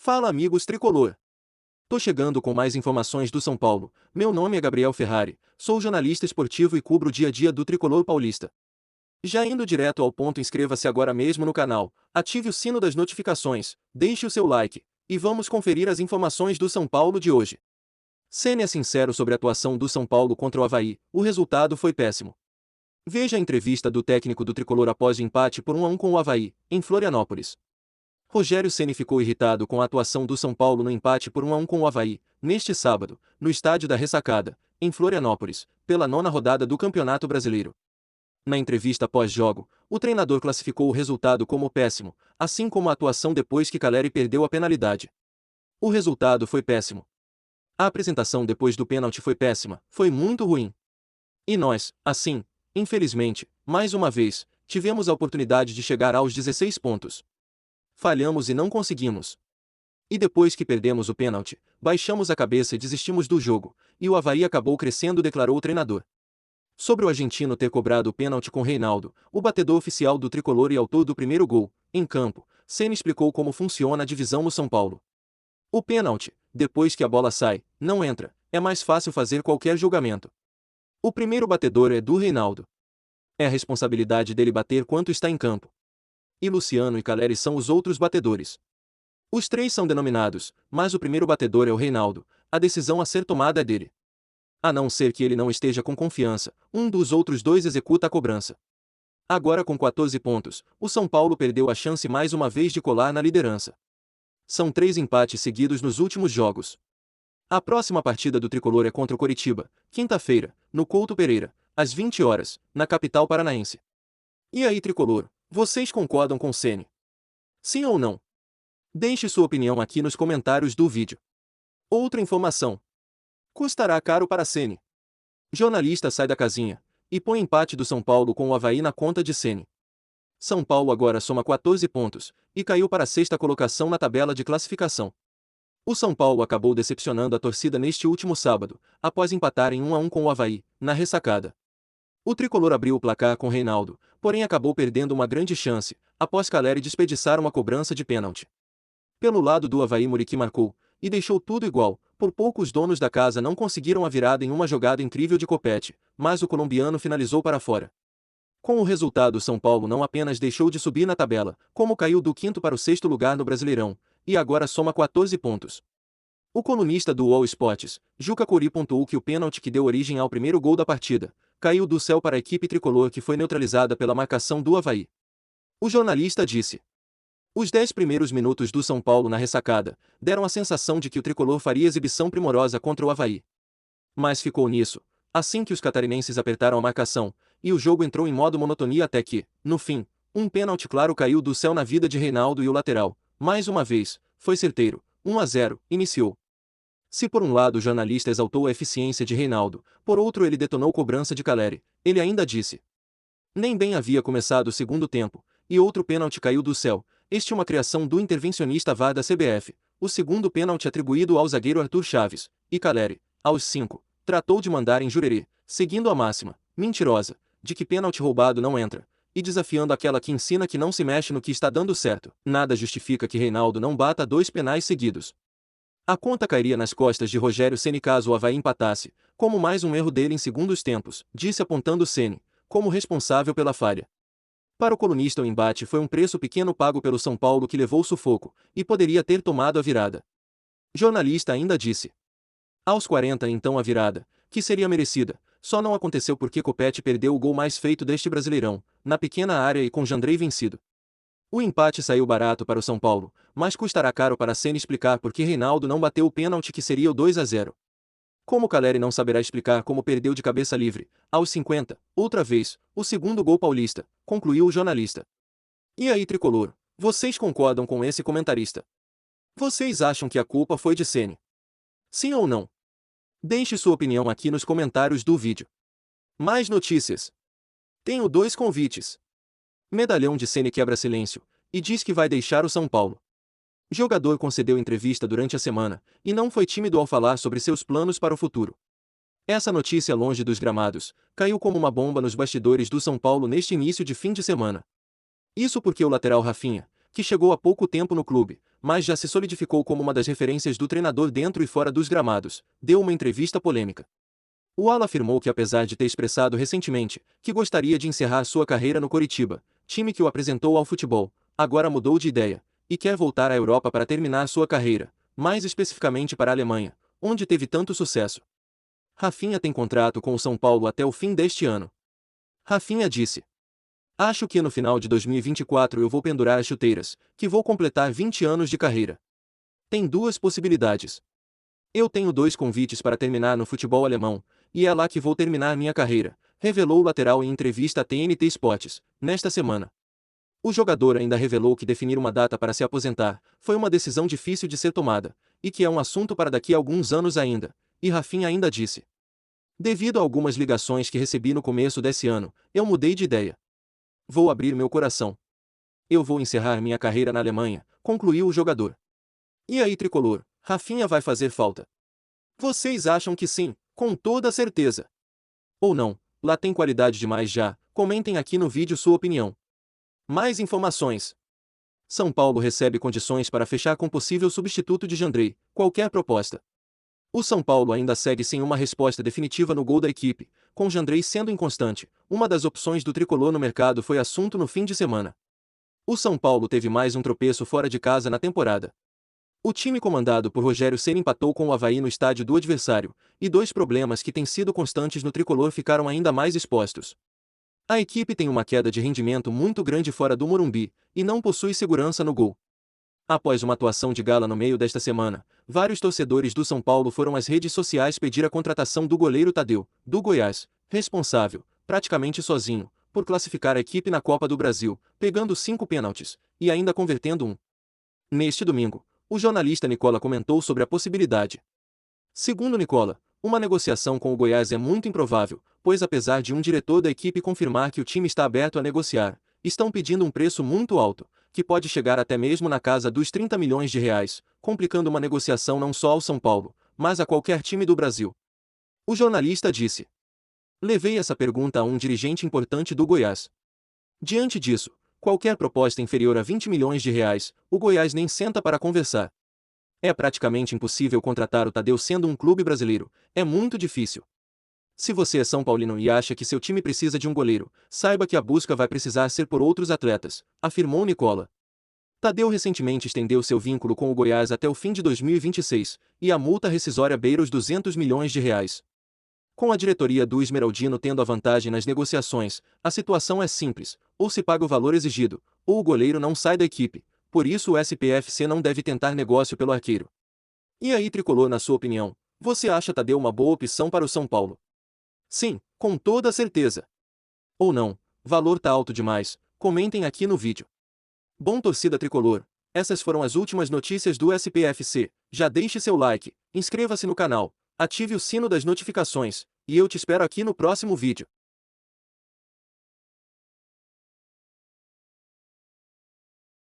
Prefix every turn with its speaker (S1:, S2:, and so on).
S1: Fala amigos tricolor! Tô chegando com mais informações do São Paulo. Meu nome é Gabriel Ferrari, sou jornalista esportivo e cubro o dia a dia do tricolor paulista. Já indo direto ao ponto, inscreva-se agora mesmo no canal, ative o sino das notificações, deixe o seu like, e vamos conferir as informações do São Paulo de hoje. Ceni é sincero sobre a atuação do São Paulo contra o Avaí, o resultado foi péssimo. Veja a entrevista do técnico do tricolor após o empate por 1-1 com o Avaí, em Florianópolis. Rogério Ceni ficou irritado com a atuação do São Paulo no empate por 1-1 com o Avaí, neste sábado, no estádio da Ressacada, em Florianópolis, pela 9ª rodada do Campeonato Brasileiro. Na entrevista pós-jogo, o treinador classificou o resultado como péssimo, assim como a atuação depois que Caleri perdeu a penalidade. O resultado foi péssimo. A apresentação depois do pênalti foi péssima, foi muito ruim. E nós, assim, infelizmente, mais uma vez, tivemos a oportunidade de chegar aos 16 pontos. Falhamos e não conseguimos. E depois que perdemos o pênalti, baixamos a cabeça e desistimos do jogo, e o Avaí acabou crescendo, declarou o treinador. Sobre o argentino ter cobrado o pênalti com Reinaldo, o batedor oficial do tricolor e autor do primeiro gol, em campo, Ceni explicou como funciona a divisão no São Paulo. O pênalti, depois que a bola sai, não entra, é mais fácil fazer qualquer julgamento. O primeiro batedor é do Reinaldo. É a responsabilidade dele bater quanto está em campo. E Luciano e Caleri são os outros batedores. Os três são denominados, mas o primeiro batedor é o Reinaldo, a decisão a ser tomada é dele. A não ser que ele não esteja com confiança, um dos outros dois executa a cobrança. Agora com 14 pontos, o São Paulo perdeu a chance mais uma vez de colar na liderança. São 3 empates seguidos nos últimos jogos. A próxima partida do tricolor é contra o Coritiba, quinta-feira, no Couto Pereira, às 20 horas, na capital paranaense. E aí tricolor, vocês concordam com Ceni? Sim ou não? Deixe sua opinião aqui nos comentários do vídeo. Outra informação. Custará caro para Ceni. Jornalista sai da casinha e põe empate do São Paulo com o Avaí na conta de Ceni. São Paulo agora soma 14 pontos e caiu para a 6ª colocação na tabela de classificação. O São Paulo acabou decepcionando a torcida neste último sábado, após empatar em 1-1 com o Avaí, na Ressacada. O tricolor abriu o placar com Reinaldo, porém acabou perdendo uma grande chance, após Caleri desperdiçar uma cobrança de pênalti. Pelo lado do Avaí, Muriqui marcou, e deixou tudo igual. Por pouco os donos da casa não conseguiram a virada em uma jogada incrível de Copete, mas o colombiano finalizou para fora. Com o resultado, o São Paulo não apenas deixou de subir na tabela, como caiu do 5º para o 6º lugar no Brasileirão, e agora soma 14 pontos. O colunista do UOL Esportes, Juca Cori, pontuou que o pênalti que deu origem ao primeiro gol da partida caiu do céu para a equipe tricolor, que foi neutralizada pela marcação do Avaí. O jornalista disse: os 10 primeiros minutos do São Paulo na Ressacada deram a sensação de que o tricolor faria exibição primorosa contra o Avaí. Mas ficou nisso, assim que os catarinenses apertaram a marcação, e o jogo entrou em modo monotonia até que, no fim, um pênalti claro caiu do céu na vida de Reinaldo e o lateral, mais uma vez, foi certeiro, 1-0, iniciou. Se por um lado o jornalista exaltou a eficiência de Reinaldo, por outro ele detonou cobrança de Caleri, ele ainda disse: nem bem havia começado o segundo tempo, e outro pênalti caiu do céu, este uma criação do intervencionista VAR da CBF, o segundo pênalti atribuído ao zagueiro Arthur Chaves, e Caleri, aos 5, tratou de mandar em Jurerê, seguindo a máxima, mentirosa, de que pênalti roubado não entra, e desafiando aquela que ensina que não se mexe no que está dando certo. Nada justifica que Reinaldo não bata 2 penais seguidos. A conta cairia nas costas de Rogério Ceni caso o Avaí empatasse, como mais um erro dele em segundos tempos, disse apontando Ceni como responsável pela falha. Para o colunista, o embate foi um preço pequeno pago pelo São Paulo, que levou sufoco, e poderia ter tomado a virada. Jornalista ainda disse: aos 40 então a virada, que seria merecida, só não aconteceu porque Copete perdeu o gol mais feito deste Brasileirão, na pequena área e com Jandrei vencido. O empate saiu barato para o São Paulo, mas custará caro para Ceni explicar por que Reinaldo não bateu o pênalti, que seria o 2-0. Como Caleri não saberá explicar como perdeu de cabeça livre, aos 50, outra vez, o segundo gol paulista, concluiu o jornalista. E aí tricolor, vocês concordam com esse comentarista? Vocês acham que a culpa foi de Ceni? Sim ou não? Deixe sua opinião aqui nos comentários do vídeo. Mais notícias. Tenho 2 convites. Medalhão de Ceni quebra silêncio e diz que vai deixar o São Paulo. Jogador concedeu entrevista durante a semana e não foi tímido ao falar sobre seus planos para o futuro. Essa notícia, longe dos gramados, caiu como uma bomba nos bastidores do São Paulo neste início de fim de semana. Isso porque o lateral Rafinha, que chegou há pouco tempo no clube, mas já se solidificou como uma das referências do treinador dentro e fora dos gramados, deu uma entrevista polêmica. O ala afirmou que, apesar de ter expressado recentemente que gostaria de encerrar sua carreira no Coritiba, time que o apresentou ao futebol, agora mudou de ideia e quer voltar à Europa para terminar sua carreira, mais especificamente para a Alemanha, onde teve tanto sucesso. Rafinha tem contrato com o São Paulo até o fim deste ano. Rafinha disse: "Acho que no final de 2024 eu vou pendurar as chuteiras, que vou completar 20 anos de carreira. Tem duas possibilidades. Eu tenho 2 convites para terminar no futebol alemão, e é lá que vou terminar minha carreira", revelou o lateral em entrevista à TNT Sports, nesta semana. O jogador ainda revelou que definir uma data para se aposentar foi uma decisão difícil de ser tomada, e que é um assunto para daqui a alguns anos ainda, e Rafinha ainda disse: "Devido a algumas ligações que recebi no começo desse ano, eu mudei de ideia. Vou abrir meu coração. Eu vou encerrar minha carreira na Alemanha", concluiu o jogador. E aí, tricolor, Rafinha vai fazer falta? Vocês acham que sim, com toda certeza. Ou não, lá tem qualidade demais já? Comentem aqui no vídeo sua opinião. Mais informações. São Paulo recebe condições para fechar com possível substituto de Jandrei, qualquer proposta. O São Paulo ainda segue sem uma resposta definitiva no gol da equipe, com Jandrei sendo inconstante. Uma das opções do tricolor no mercado foi assunto no fim de semana. O São Paulo teve mais um tropeço fora de casa na temporada. O time comandado por Rogério Ceni empatou com o Avaí no estádio do adversário, e 2 problemas que têm sido constantes no tricolor ficaram ainda mais expostos. A equipe tem uma queda de rendimento muito grande fora do Morumbi, e não possui segurança no gol. Após uma atuação de gala no meio desta semana, vários torcedores do São Paulo foram às redes sociais pedir a contratação do goleiro Tadeu, do Goiás, responsável, praticamente sozinho, por classificar a equipe na Copa do Brasil, pegando 5 pênaltis, e ainda convertendo um. Neste domingo, o jornalista Nicola comentou sobre a possibilidade. Segundo Nicola, uma negociação com o Goiás é muito improvável, pois apesar de um diretor da equipe confirmar que o time está aberto a negociar, estão pedindo um preço muito alto, que pode chegar até mesmo na casa dos 30 milhões de reais, complicando uma negociação não só ao São Paulo, mas a qualquer time do Brasil. O jornalista disse: "Levei essa pergunta a um dirigente importante do Goiás. Diante disso, qualquer proposta inferior a 20 milhões de reais, o Goiás nem senta para conversar. É praticamente impossível contratar o Tadeu sendo um clube brasileiro, é muito difícil. Se você é São Paulino e acha que seu time precisa de um goleiro, saiba que a busca vai precisar ser por outros atletas", afirmou Nicola. Tadeu recentemente estendeu seu vínculo com o Goiás até o fim de 2026, e a multa rescisória beira os 200 milhões de reais. Com a diretoria do Esmeraldino tendo a vantagem nas negociações, a situação é simples: ou se paga o valor exigido, ou o goleiro não sai da equipe, por isso o SPFC não deve tentar negócio pelo arqueiro. E aí, tricolor, na sua opinião, você acha Tadeu uma boa opção para o São Paulo? Sim, com toda certeza. Ou não, valor tá alto demais? Comentem aqui no vídeo. Bom, torcida tricolor, essas foram as últimas notícias do SPFC. Já deixe seu like, inscreva-se no canal, ative o sino das notificações, e eu te espero aqui no próximo vídeo.